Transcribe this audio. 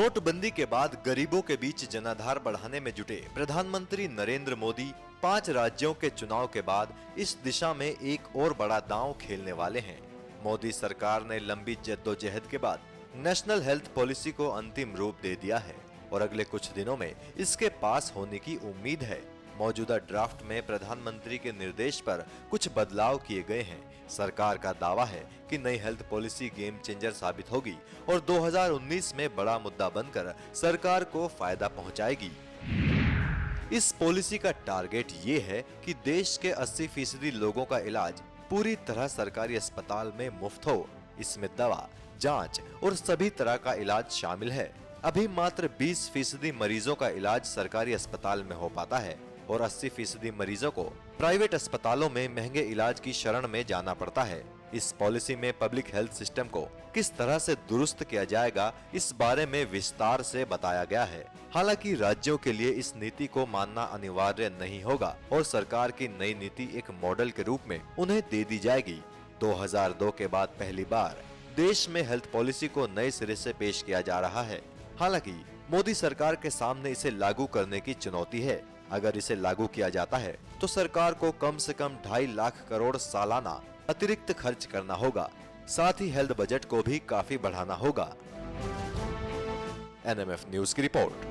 नोटबंदी के बाद गरीबों के बीच जनाधार बढ़ाने में जुटे प्रधानमंत्री नरेंद्र मोदी 5 राज्यों के चुनाव के बाद इस दिशा में एक और बड़ा दांव खेलने वाले हैं। मोदी सरकार ने लंबी जद्दोजहद के बाद नेशनल हेल्थ पॉलिसी को अंतिम रूप दे दिया है और अगले कुछ दिनों में इसके पास होने की उम्मीद है। मौजूदा ड्राफ्ट में प्रधानमंत्री के निर्देश पर कुछ बदलाव किए गए हैं। सरकार का दावा है कि नई हेल्थ पॉलिसी गेम चेंजर साबित होगी और 2019 में बड़ा मुद्दा बनकर सरकार को फायदा पहुंचाएगी। इस पॉलिसी का टारगेट ये है कि देश के 80% लोगों का इलाज पूरी तरह सरकारी अस्पताल में मुफ्त हो। इसमें दवा, जांच और सभी तरह का इलाज शामिल है। अभी मात्र 20% मरीजों का इलाज सरकारी अस्पताल में हो पाता है और 80% मरीजों को प्राइवेट अस्पतालों में महंगे इलाज की शरण में जाना पड़ता है। इस पॉलिसी में पब्लिक हेल्थ सिस्टम को किस तरह से दुरुस्त किया जाएगा, इस बारे में विस्तार से बताया गया है। हालांकि राज्यों के लिए इस नीति को मानना अनिवार्य नहीं होगा और सरकार की नई नीति एक मॉडल के रूप में उन्हें दे दी जाएगी। 2002 के बाद पहली बार देश में हेल्थ पॉलिसी को नए सिरे से पेश किया जा रहा है। हालांकि मोदी सरकार के सामने इसे लागू करने की चुनौती है। अगर इसे लागू किया जाता है तो सरकार को कम से कम 2.5 लाख करोड़ सालाना अतिरिक्त खर्च करना होगा। साथ ही हेल्थ बजट को भी काफी बढ़ाना होगा। एनएमएफ न्यूज की रिपोर्ट।